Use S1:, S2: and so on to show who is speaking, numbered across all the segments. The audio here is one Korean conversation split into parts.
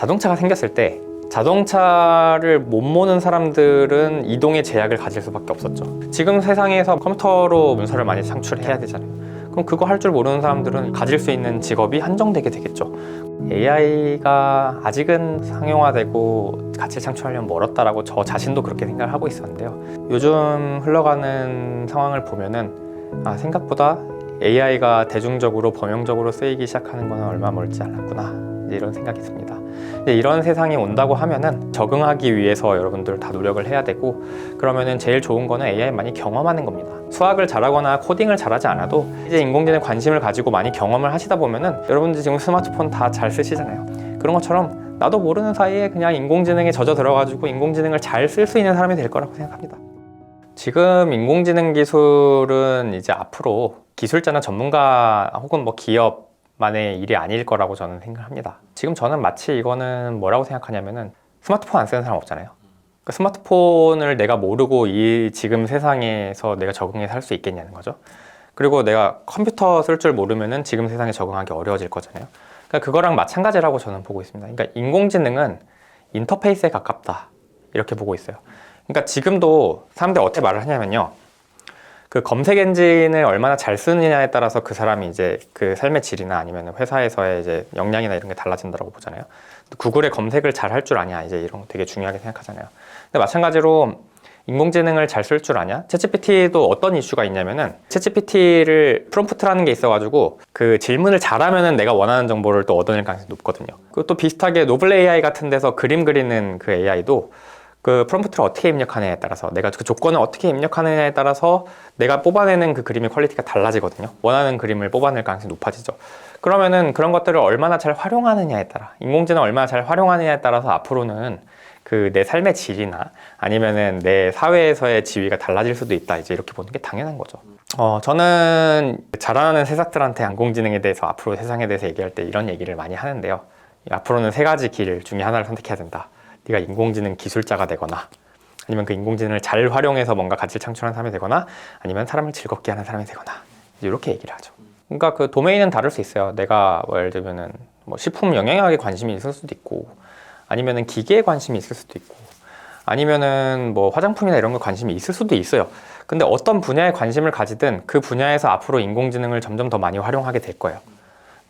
S1: 자동차가 생겼을 때 자동차를 못 모는 사람들은 이동의 제약을 가질 수밖에 없었죠. 지금 세상에서 컴퓨터로 문서를 많이 창출해야 되잖아요. 그럼 그거 할 줄 모르는 사람들은 가질 수 있는 직업이 한정되게 되겠죠. AI가 아직은 상용화되고 가치를 창출하려면 멀었다라고 저 자신도 그렇게 생각을 하고 있었는데요. 요즘 흘러가는 상황을 보면은 생각보다 AI가 대중적으로 범용적으로 쓰이기 시작하는 건 얼마 멀지 않았구나, 이런 생각이 듭니다. 이런 세상이 온다고 하면은 적응하기 위해서 여러분들 다 노력을 해야 되고, 그러면은 제일 좋은 거는 AI 많이 경험하는 겁니다. 수학을 잘하거나 코딩을 잘하지 않아도 이제 인공지능에 관심을 가지고 많이 경험을 하시다 보면은 여러분들 지금 스마트폰 다 잘 쓰시잖아요. 그런 것처럼 나도 모르는 사이에 그냥 인공지능에 젖어 들어가지고 인공지능을 잘 쓸 수 있는 사람이 될 거라고 생각합니다. 지금 인공지능 기술은 이제 앞으로 기술자나 전문가 혹은 뭐 기업만의 일이 아닐 거라고 저는 생각합니다. 지금 저는 마치 이거는 뭐라고 생각하냐면은 스마트폰 안 쓰는 사람 없잖아요. 그러니까 스마트폰을 내가 모르고 이 지금 세상에서 내가 적응해 살 수 있겠냐는 거죠. 그리고 내가 컴퓨터 쓸 줄 모르면은 지금 세상에 적응하기 어려워질 거잖아요. 그러니까 그거랑 마찬가지라고 저는 보고 있습니다. 그러니까 인공지능은 인터페이스에 가깝다, 이렇게 보고 있어요. 그러니까 지금도 사람들이 어떻게 말을 하냐면요, 그 검색 엔진을 얼마나 잘 쓰느냐에 따라서 그 사람이 이제 그 삶의 질이나 아니면 회사에서의 이제 역량이나 이런 게 달라진다고 보잖아요. 구글의 검색을 잘 할 줄 아냐, 이제 이런 거 되게 중요하게 생각하잖아요. 근데 마찬가지로 인공지능을 잘 쓸 줄 아냐? 챗GPT도 어떤 이슈가 있냐면은 챗GPT를 프롬프트라는 게 있어가지고 그 질문을 잘하면은 내가 원하는 정보를 또 얻어낼 가능성이 높거든요. 그리고 또 비슷하게 노블 AI 같은 데서 그림 그리는 그 AI도 그 프롬프트를 어떻게 입력하느냐에 따라서, 내가 그 조건을 어떻게 입력하느냐에 따라서 내가 뽑아내는 그 그림의 퀄리티가 달라지거든요. 원하는 그림을 뽑아낼 가능성이 높아지죠. 그러면은 그런 것들을 얼마나 잘 활용하느냐에 따라, 인공지능 얼마나 잘 활용하느냐에 따라서 앞으로는 그 내 삶의 질이나 아니면은 내 사회에서의 지위가 달라질 수도 있다, 이제 이렇게 보는 게 당연한 거죠. 저는 자라나는 새싹들한테 인공지능에 대해서, 앞으로 세상에 대해서 얘기할 때 이런 얘기를 많이 하는데요. 앞으로는 세 가지 길 중에 하나를 선택해야 된다. 네가 인공지능 기술자가 되거나, 아니면 그 인공지능을 잘 활용해서 뭔가 가치를 창출하는 사람이 되거나, 아니면 사람을 즐겁게 하는 사람이 되거나, 이렇게 얘기를 하죠. 그러니까 그 도메인은 다를 수 있어요. 내가 뭐 예를 들면은 뭐 식품 영양학에 관심이 있을 수도 있고, 아니면은 기계에 관심이 있을 수도 있고, 아니면은 뭐 화장품이나 이런 거 관심이 있을 수도 있어요. 근데 어떤 분야에 관심을 가지든 그 분야에서 앞으로 인공지능을 점점 더 많이 활용하게 될 거예요.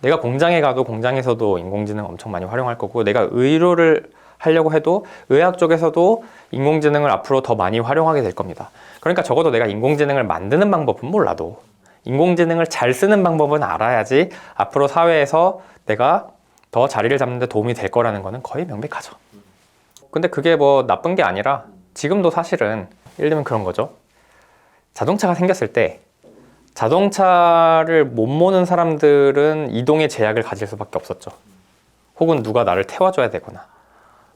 S1: 내가 공장에 가도 공장에서도 인공지능 엄청 많이 활용할 거고, 내가 의료를 하려고 해도 의학 쪽에서도 인공지능을 앞으로 더 많이 활용하게 될 겁니다. 그러니까 적어도 내가 인공지능을 만드는 방법은 몰라도 인공지능을 잘 쓰는 방법은 알아야지 앞으로 사회에서 내가 더 자리를 잡는 데 도움이 될 거라는 거는 거의 명백하죠. 근데 그게 뭐 나쁜 게 아니라, 지금도 사실은 예를 들면 그런 거죠. 자동차가 생겼을 때 자동차를 못 모는 사람들은 이동의 제약을 가질 수밖에 없었죠. 혹은 누가 나를 태워줘야 되거나,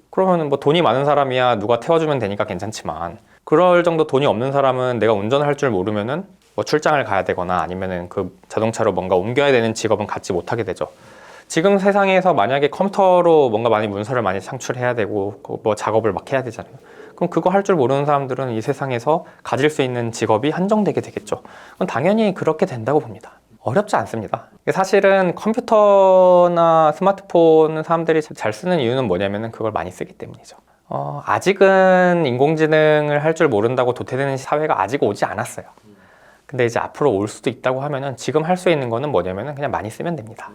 S1: 그러면 뭐 돈이 많은 사람이야 누가 태워주면 되니까 괜찮지만, 그럴 정도 돈이 없는 사람은 내가 운전을 할 줄 모르면은 뭐 출장을 가야 되거나 아니면은 그 자동차로 뭔가 옮겨야 되는 직업은 갖지 못하게 되죠. 지금 세상에서 만약에 컴퓨터로 뭔가 많이 문서를 많이 창출해야 되고 뭐 작업을 막 해야 되잖아요. 그럼 그거 할 줄 모르는 사람들은 이 세상에서 가질 수 있는 직업이 한정되게 되겠죠. 그럼 당연히 그렇게 된다고 봅니다. 어렵지 않습니다. 사실은 컴퓨터나 스마트폰은 사람들이 잘 쓰는 이유는 뭐냐면은 그걸 많이 쓰기 때문이죠. 아직은 인공지능을 할 줄 모른다고 도태되는 사회가 아직 오지 않았어요. 근데 이제 앞으로 올 수도 있다고 하면은 지금 할 수 있는 거는 뭐냐면은 그냥 많이 쓰면 됩니다.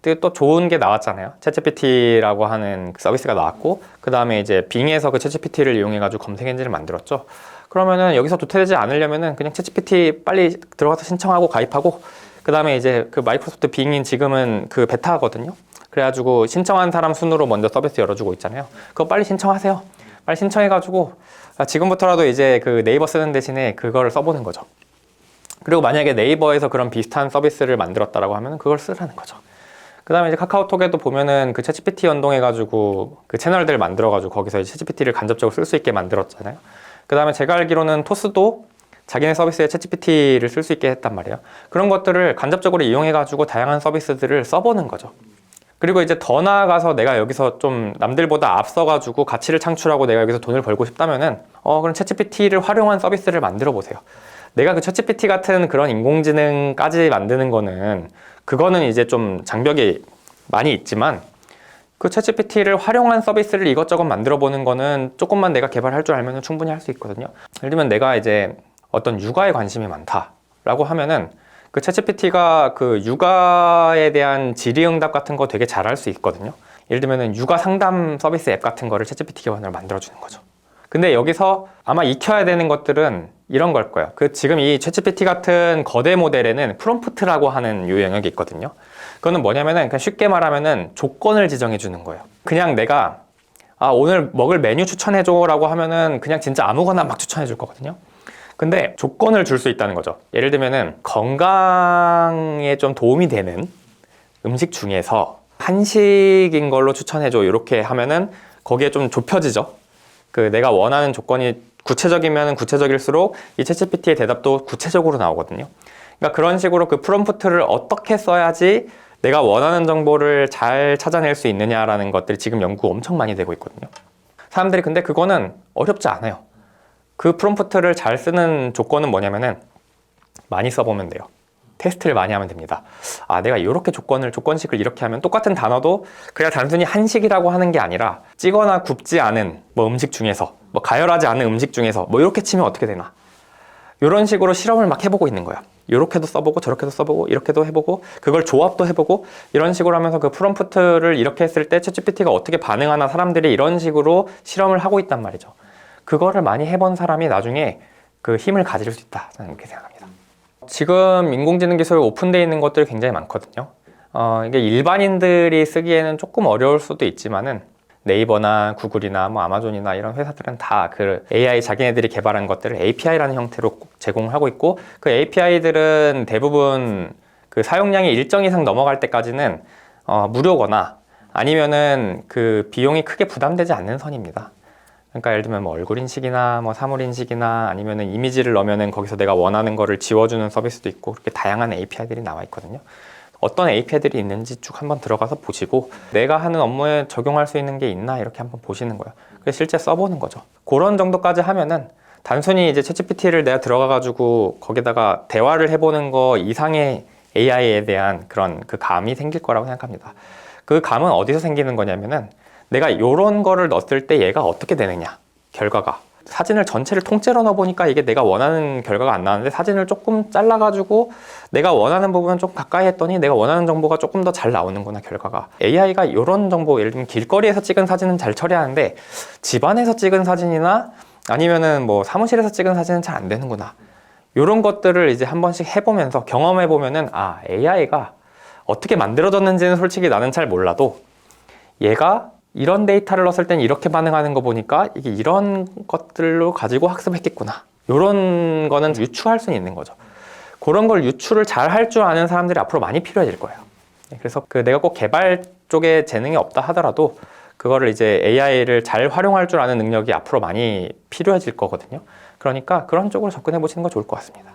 S1: 근데 또 좋은 게 나왔잖아요. 챗GPT라고 하는 그 서비스가 나왔고, 그 다음에 이제 빙에서 그 챗GPT를 이용해가지고 검색 엔진을 만들었죠. 그러면은 여기서 도태되지 않으려면은 그냥 챗GPT 빨리 들어가서 신청하고 가입하고, 그 다음에 이제 그 마이크로소프트 빙인 지금은 그 베타거든요. 그래가지고 신청한 사람 순으로 먼저 서비스 열어주고 있잖아요. 그거 빨리 신청하세요. 빨리 신청해가지고 지금부터라도 이제 그 네이버 쓰는 대신에 그거를 써보는 거죠. 그리고 만약에 네이버에서 그런 비슷한 서비스를 만들었다라고 하면 그걸 쓰라는 거죠. 그 다음에 이제 카카오톡에도 보면은 그 챗GPT 연동해가지고 그 채널들 만들어가지고 거기서 이제 챗GPT를 간접적으로 쓸 수 있게 만들었잖아요. 그 다음에 제가 알기로는 토스도 자기네 서비스에 챗GPT를 쓸 수 있게 했단 말이에요. 그런 것들을 간접적으로 이용해가지고 다양한 서비스들을 써보는 거죠. 그리고 이제 더 나아가서 내가 여기서 좀 남들보다 앞서가지고 가치를 창출하고 내가 여기서 돈을 벌고 싶다면은 그럼 챗GPT를 활용한 서비스를 만들어 보세요. 내가 그 챗GPT 같은 그런 인공지능까지 만드는 거는, 그거는 이제 좀 장벽이 많이 있지만, 그 챗GPT를 활용한 서비스를 이것저것 만들어 보는 거는 조금만 내가 개발할 줄 알면 충분히 할 수 있거든요. 예를 들면 내가 이제 어떤 육아에 관심이 많다라고 하면은 그 챗GPT가 그 육아에 대한 질의응답 같은 거 되게 잘할 수 있거든요. 예를 들면은 육아 상담 서비스 앱 같은 거를 챗GPT 기반으로 만들어주는 거죠. 근데 여기서 아마 익혀야 되는 것들은 이런 걸 거예요. 그 지금 이 챗GPT 같은 거대 모델에는 프롬프트라고 하는 요 영역이 있거든요. 그거는 뭐냐면은 그냥 쉽게 말하면은 조건을 지정해 주는 거예요. 그냥 내가 오늘 먹을 메뉴 추천해 줘라고 하면은 그냥 진짜 아무거나 막 추천해 줄 거거든요. 근데 조건을 줄 수 있다는 거죠. 예를 들면은 건강에 좀 도움이 되는 음식 중에서 한식인 걸로 추천해 줘 이렇게 하면은 거기에 좀 좁혀지죠. 그 내가 원하는 조건이 구체적이면 구체적일수록 이 챗GPT의 대답도 구체적으로 나오거든요. 그러니까 그런 식으로 그 프롬프트를 어떻게 써야지 내가 원하는 정보를 잘 찾아낼 수 있느냐라는 것들이 지금 연구 엄청 많이 되고 있거든요. 사람들이 근데 그거는 어렵지 않아요. 그 프롬프트를 잘 쓰는 조건은 뭐냐면은 많이 써보면 돼요. 테스트를 많이 하면 됩니다. 내가 이렇게 조건식을 이렇게 하면 똑같은 단어도 그냥 단순히 한식이라고 하는 게 아니라 찌거나 굽지 않은 뭐 음식 중에서 뭐 가열하지 않은 음식 중에서 뭐 이렇게 치면 어떻게 되나 이런 식으로 실험을 막 해보고 있는 거야. 이렇게도 써보고 저렇게도 써보고 이렇게도 해보고 그걸 조합도 해보고 이런 식으로 하면서 그 프롬프트를 이렇게 했을 때 챗GPT가 어떻게 반응하나 사람들이 이런 식으로 실험을 하고 있단 말이죠. 그거를 많이 해본 사람이 나중에 그 힘을 가질 수 있다 저는 이렇게 생각합니다. 지금 인공지능 기술 오픈되어 있는 것들이 굉장히 많거든요. 이게 일반인들이 쓰기에는 조금 어려울 수도 있지만은 네이버나 구글이나 뭐 아마존이나 이런 회사들은 다 그 AI 자기네들이 개발한 것들을 API라는 형태로 제공을 하고 있고 그 API들은 대부분 그 사용량이 일정 이상 넘어갈 때까지는 무료거나 아니면은 그 비용이 크게 부담되지 않는 선입니다. 그러니까 예를 들면 뭐 얼굴 인식이나 뭐 사물 인식이나 아니면은 이미지를 넣으면은 거기서 내가 원하는 거를 지워주는 서비스도 있고 그렇게 다양한 API들이 나와 있거든요. 어떤 API들이 있는지 쭉 한번 들어가서 보시고 내가 하는 업무에 적용할 수 있는 게 있나 이렇게 한번 보시는 거예요. 그래서 실제 써보는 거죠. 그런 정도까지 하면은 단순히 이제 챗GPT를 내가 들어가가지고 거기다가 대화를 해보는 거 이상의 AI에 대한 그런 그 감이 생길 거라고 생각합니다. 그 감은 어디서 생기는 거냐면은 내가 이런 거를 넣었을 때 얘가 어떻게 되느냐 결과가 사진을 전체를 통째로 넣어보니까 이게 내가 원하는 결과가 안 나왔는데 사진을 조금 잘라가지고 내가 원하는 부분은 좀 가까이 했더니 내가 원하는 정보가 조금 더 잘 나오는구나 결과가. AI가 이런 정보 예를 들면 길거리에서 찍은 사진은 잘 처리하는데 집안에서 찍은 사진이나 아니면은 뭐 사무실에서 찍은 사진은 잘 안 되는구나. 이런 것들을 이제 한 번씩 해보면서 경험해보면은 AI가 어떻게 만들어졌는지는 솔직히 나는 잘 몰라도 얘가 이런 데이터를 넣었을 땐 이렇게 반응하는 거 보니까 이게 이런 것들로 가지고 학습했겠구나. 이런 거는 유추할 수 있는 거죠. 그런 걸 유추를 잘 할 줄 아는 사람들이 앞으로 많이 필요해질 거예요. 그래서 그 내가 꼭 개발 쪽에 재능이 없다 하더라도 그거를 이제 AI를 잘 활용할 줄 아는 능력이 앞으로 많이 필요해질 거거든요. 그러니까 그런 쪽으로 접근해 보시는 거 좋을 것 같습니다.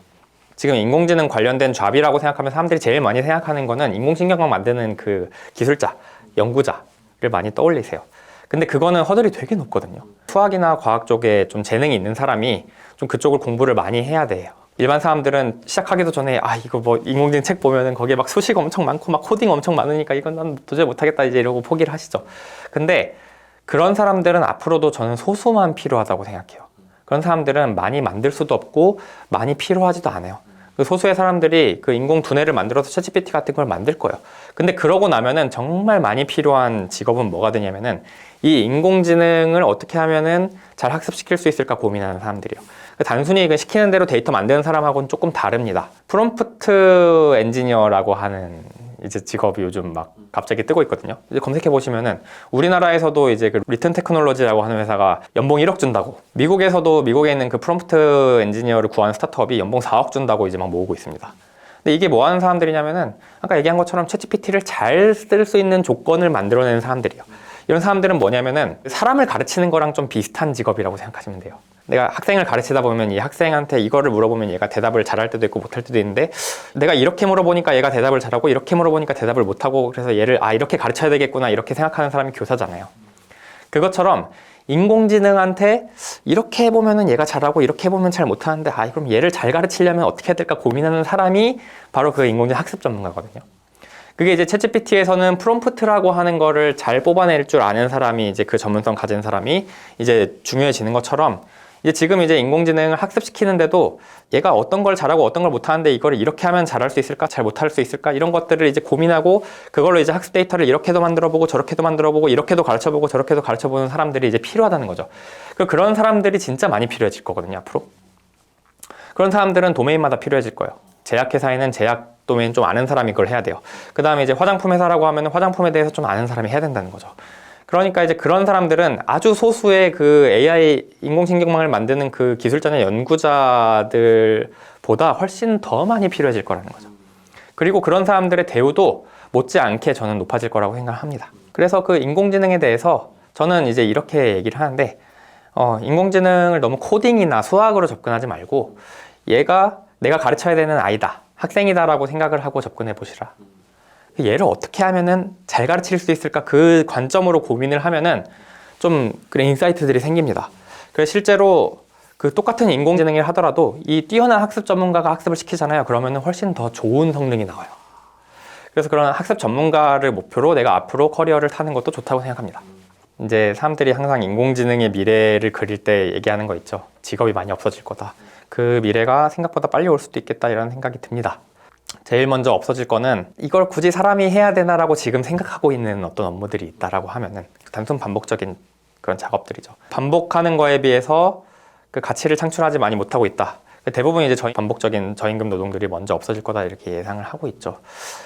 S1: 지금 인공지능 관련된 잡이라고 생각하면 사람들이 제일 많이 생각하는 거는 인공신경막 만드는 그 기술자, 연구자 를 많이 떠올리세요. 근데 그거는 허들이 되게 높거든요. 수학이나 과학 쪽에 좀 재능이 있는 사람이 좀 그쪽을 공부를 많이 해야 돼요. 일반 사람들은 시작하기도 전에 이거 뭐 인공지능 책 보면은 거기에 막 수식 엄청 많고 막 코딩 엄청 많으니까 이건 난 도저히 못하겠다 이제 이러고 포기를 하시죠. 근데 그런 사람들은 앞으로도 저는 소수만 필요하다고 생각해요. 그런 사람들은 많이 만들 수도 없고 많이 필요하지도 않아요. 그 소수의 사람들이 그 인공 두뇌를 만들어서 챗GPT 같은 걸 만들 거예요. 근데 그러고 나면은 정말 많이 필요한 직업은 뭐가 되냐면은 이 인공지능을 어떻게 하면은 잘 학습시킬 수 있을까 고민하는 사람들이에요. 단순히 그 시키는 대로 데이터 만드는 사람하고는 조금 다릅니다. 프롬프트 엔지니어라고 하는 이제 직업이 요즘 막 갑자기 뜨고 있거든요. 이제 검색해 보시면은 우리나라에서도 이제 그 리튼 테크놀로지라고 하는 회사가 연봉 1억 준다고, 미국에서도 미국에 있는 그 프롬프트 엔지니어를 구하는 스타트업이 연봉 4억 준다고 이제 막 모으고 있습니다. 근데 이게 뭐 하는 사람들이냐면은 아까 얘기한 것처럼 챗GPT를 잘 쓸 수 있는 조건을 만들어내는 사람들이에요. 이런 사람들은 뭐냐면은 사람을 가르치는 거랑 좀 비슷한 직업이라고 생각하시면 돼요. 내가 학생을 가르치다 보면 이 학생한테 이거를 물어보면 얘가 대답을 잘할 때도 있고 못할 때도 있는데 내가 이렇게 물어보니까 얘가 대답을 잘하고 이렇게 물어보니까 대답을 못하고 그래서 얘를 이렇게 가르쳐야 되겠구나 이렇게 생각하는 사람이 교사잖아요. 그것처럼 인공지능한테 이렇게 해보면은 얘가 잘하고 이렇게 해보면 잘 못하는데 그럼 얘를 잘 가르치려면 어떻게 해야 될까 고민하는 사람이 바로 그 인공지능 학습 전문가거든요. 그게 이제 챗GPT에서는 프롬프트라고 하는 거를 잘 뽑아낼 줄 아는 사람이 이제 그 전문성 가진 사람이 이제 중요해지는 것처럼 이제 지금 이제 인공지능을 학습시키는데도 얘가 어떤 걸 잘하고 어떤 걸 못하는데 이거를 이렇게 하면 잘할 수 있을까? 잘 못할 수 있을까? 이런 것들을 이제 고민하고 그걸로 이제 학습 데이터를 이렇게도 만들어보고 저렇게도 만들어보고 이렇게도 가르쳐보고 저렇게도 가르쳐보는 사람들이 이제 필요하다는 거죠. 그런 사람들이 진짜 많이 필요해질 거거든요, 앞으로. 그런 사람들은 도메인마다 필요해질 거예요. 제약회사에는 제약 도메인 좀 아는 사람이 그걸 해야 돼요. 그 다음에 이제 화장품 회사라고 하면 화장품에 대해서 좀 아는 사람이 해야 된다는 거죠. 그러니까 이제 그런 사람들은 아주 소수의 그 AI 인공신경망을 만드는 그 기술자나 연구자들보다 훨씬 더 많이 필요해질 거라는 거죠. 그리고 그런 사람들의 대우도 못지않게 저는 높아질 거라고 생각합니다. 그래서 그 인공지능에 대해서 저는 이제 이렇게 얘기를 하는데 인공지능을 너무 코딩이나 수학으로 접근하지 말고 얘가 내가 가르쳐야 되는 아이다, 학생이다라고 생각을 하고 접근해 보시라. 얘를 어떻게 하면은 잘 가르칠 수 있을까? 그 관점으로 고민을 하면은 좀 그런 인사이트들이 생깁니다. 그래서 실제로 그 똑같은 인공지능을 하더라도 이 뛰어난 학습 전문가가 학습을 시키잖아요. 그러면은 훨씬 더 좋은 성능이 나와요. 그래서 그런 학습 전문가를 목표로 내가 앞으로 커리어를 타는 것도 좋다고 생각합니다. 이제 사람들이 항상 인공지능의 미래를 그릴 때 얘기하는 거 있죠. 직업이 많이 없어질 거다. 그 미래가 생각보다 빨리 올 수도 있겠다 이런 생각이 듭니다. 제일 먼저 없어질 거는 이걸 굳이 사람이 해야 되나라고 지금 생각하고 있는 어떤 업무들이 있다라고 하면은 단순 반복적인 그런 작업들이죠. 반복하는 거에 비해서 그 가치를 창출하지 많이 못하고 있다. 대부분 이제 반복적인 저임금 노동들이 먼저 없어질 거다 이렇게 예상을 하고 있죠.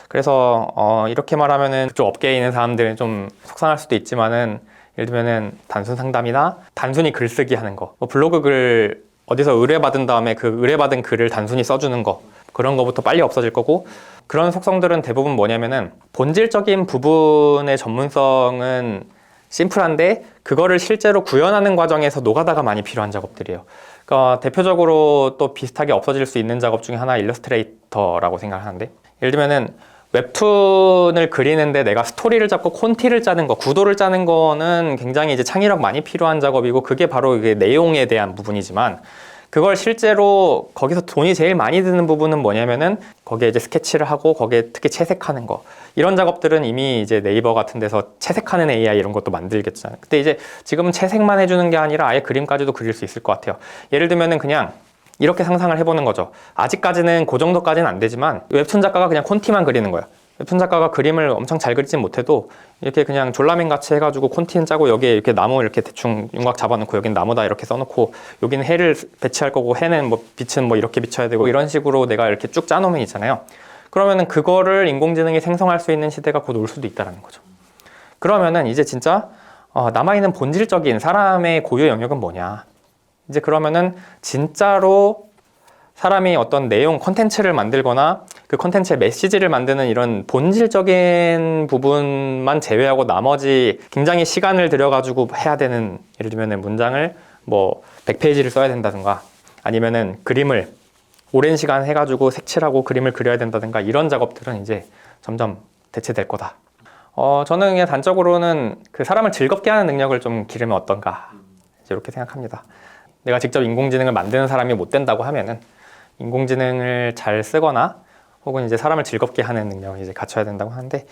S1: 그래서 이렇게 말하면은 그쪽 업계에 있는 사람들은 좀 속상할 수도 있지만은 예를 들면은 단순 상담이나 단순히 글쓰기 하는 거, 뭐 블로그 글 어디서 의뢰받은 다음에 그 의뢰받은 글을 단순히 써주는 거, 그런 거부터 빨리 없어질 거고, 그런 속성들은 대부분 뭐냐면은 본질적인 부분의 전문성은 심플한데 그거를 실제로 구현하는 과정에서 노가다가 많이 필요한 작업들이에요. 그러니까 대표적으로 또 비슷하게 없어질 수 있는 작업 중에 하나 일러스트레이터라고 생각하는데, 예를 들면은 웹툰을 그리는데 내가 스토리를 잡고 콘티를 짜는 거, 구도를 짜는 거는 굉장히 이제 창의력 많이 필요한 작업이고 그게 바로 이게 내용에 대한 부분이지만, 그걸 실제로 거기서 돈이 제일 많이 드는 부분은 뭐냐면은 거기에 이제 스케치를 하고 거기에 특히 채색하는 거, 이런 작업들은 이미 이제 네이버 같은 데서 채색하는 AI 이런 것도 만들겠잖아요. 근데 이제 지금은 채색만 해주는 게 아니라 아예 그림까지도 그릴 수 있을 것 같아요. 예를 들면은 그냥 이렇게 상상을 해보는 거죠. 아직까지는 그 정도까지는 안 되지만 웹툰 작가가 그냥 콘티만 그리는 거예요. 웹툰 작가가 그림을 엄청 잘 그리진 못해도 이렇게 그냥 졸라맨 같이 해가지고 콘티는 짜고 여기에 이렇게 나무 이렇게 대충 윤곽 잡아놓고 여긴 나무다 이렇게 써놓고 여기는 해를 배치할 거고 해는 뭐 빛은 뭐 이렇게 비춰야 되고 이런 식으로 내가 이렇게 쭉 짜놓으면 있잖아요. 그러면은 그거를 인공지능이 생성할 수 있는 시대가 곧 올 수도 있다는 거죠. 그러면은 이제 진짜 남아있는 본질적인 사람의 고유 영역은 뭐냐. 이제 그러면은 진짜로 사람이 어떤 내용 콘텐츠를 만들거나 그 콘텐츠의 메시지를 만드는 이런 본질적인 부분만 제외하고 나머지 굉장히 시간을 들여가지고 해야 되는, 예를 들면 문장을 뭐 100페이지를 써야 된다든가 아니면은 그림을 오랜 시간 해가지고 색칠하고 그림을 그려야 된다든가 이런 작업들은 이제 점점 대체될 거다. 저는 그냥 단적으로는 그 사람을 즐겁게 하는 능력을 좀 기르면 어떤가 이렇게 생각합니다. 내가 직접 인공지능을 만드는 사람이 못 된다고 하면은 인공지능을 잘 쓰거나 혹은 이제 사람을 즐겁게 하는 능력을 이제 갖춰야 된다고 하는데,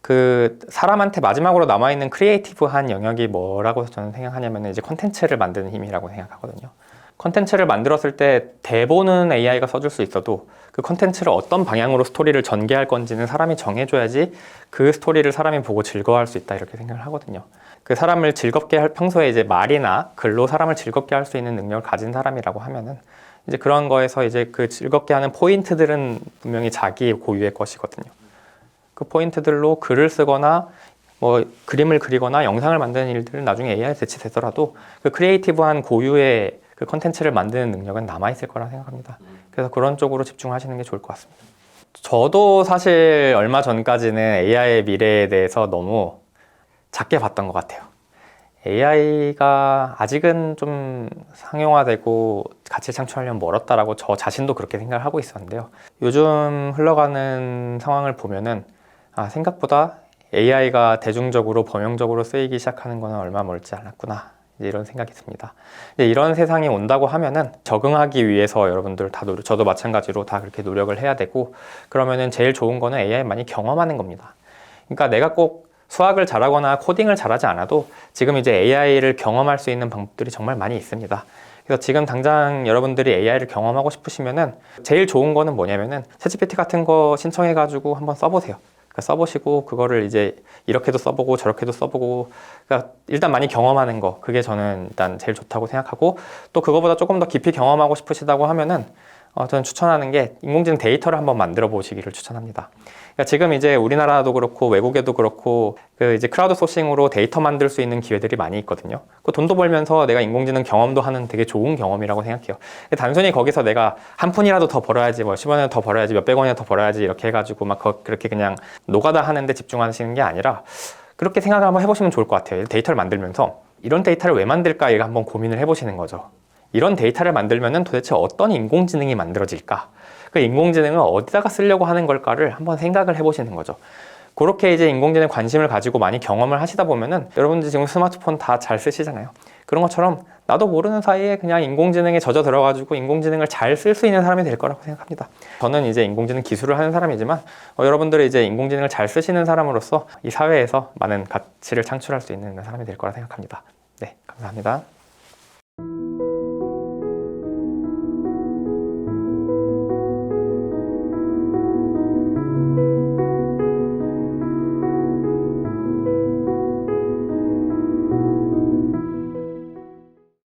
S1: 그 사람한테 마지막으로 남아있는 크리에이티브한 영역이 뭐라고 저는 생각하냐면 이제 콘텐츠를 만드는 힘이라고 생각하거든요. 콘텐츠를 만들었을 때 대본은 AI가 써줄 수 있어도 그 콘텐츠를 어떤 방향으로 스토리를 전개할 건지는 사람이 정해줘야지 그 스토리를 사람이 보고 즐거워할 수 있다 이렇게 생각을 하거든요. 그 사람을 즐겁게 할, 평소에 이제 말이나 글로 사람을 즐겁게 할 수 있는 능력을 가진 사람이라고 하면은 이제 그런 거에서 이제 그 즐겁게 하는 포인트들은 분명히 자기 고유의 것이거든요. 그 포인트들로 글을 쓰거나 뭐 그림을 그리거나 영상을 만드는 일들은 나중에 AI 대체되더라도 그 크리에이티브한 고유의 그 컨텐츠를 만드는 능력은 남아있을 거라 생각합니다. 그래서 그런 쪽으로 집중하시는 게 좋을 것 같습니다. 저도 사실 얼마 전까지는 AI의 미래에 대해서 너무 작게 봤던 것 같아요. AI가 아직은 좀 상용화되고 가치 창출하려면 멀었다라고 저 자신도 그렇게 생각을 하고 있었는데요. 요즘 흘러가는 상황을 보면은 생각보다 AI가 대중적으로 범용적으로 쓰이기 시작하는 거는 얼마 멀지 않았구나 이제 이런 생각이 듭니다. 이제 이런 세상이 온다고 하면은 적응하기 위해서 여러분들 다 저도 마찬가지로 다 그렇게 노력을 해야 되고, 그러면은 제일 좋은 거는 AI 많이 경험하는 겁니다. 그러니까 내가 꼭 수학을 잘하거나 코딩을 잘하지 않아도 지금 이제 AI를 경험할 수 있는 방법들이 정말 많이 있습니다. 그래서 지금 당장 여러분들이 AI를 경험하고 싶으시면은 제일 좋은 거는 뭐냐면은 챗GPT 같은 거 신청해가지고 한번 써보세요. 그러니까 써보시고 그거를 이제 이렇게도 써보고 저렇게도 써보고, 그러니까 일단 많이 경험하는 거, 그게 저는 일단 제일 좋다고 생각하고, 또 그거보다 조금 더 깊이 경험하고 싶으시다고 하면은 저는 추천하는 게 인공지능 데이터를 한번 만들어 보시기를 추천합니다. 그러니까 지금 이제 우리나라도 그렇고 외국에도 그렇고 그 이제 크라우드 소싱으로 데이터 만들 수 있는 기회들이 많이 있거든요. 그 돈도 벌면서 내가 인공지능 경험도 하는 되게 좋은 경험이라고 생각해요. 단순히 거기서 내가 한 푼이라도 더 벌어야지, 뭐 10원이라도 더 벌어야지, 몇백 원이라도 더 벌어야지 이렇게 해가지고 막 그렇게 그냥 노가다 하는데 집중하시는 게 아니라, 그렇게 생각을 한번 해보시면 좋을 것 같아요. 데이터를 만들면서 이런 데이터를 왜 만들까 이거 한번 고민을 해보시는 거죠. 이런 데이터를 만들면은 도대체 어떤 인공지능이 만들어질까? 그 인공지능을 어디다가 쓰려고 하는 걸까를 한번 생각을 해보시는 거죠. 그렇게 이제 인공지능 관심을 가지고 많이 경험을 하시다 보면은, 여러분들 지금 스마트폰 다 잘 쓰시잖아요. 그런 것처럼 나도 모르는 사이에 그냥 인공지능에 젖어 들어가지고 인공지능을 잘 쓸 수 있는 사람이 될 거라고 생각합니다. 저는 이제 인공지능 기술을 하는 사람이지만 여러분들이 이제 인공지능을 잘 쓰시는 사람으로서 이 사회에서 많은 가치를 창출할 수 있는 사람이 될 거라 생각합니다. 네, 감사합니다.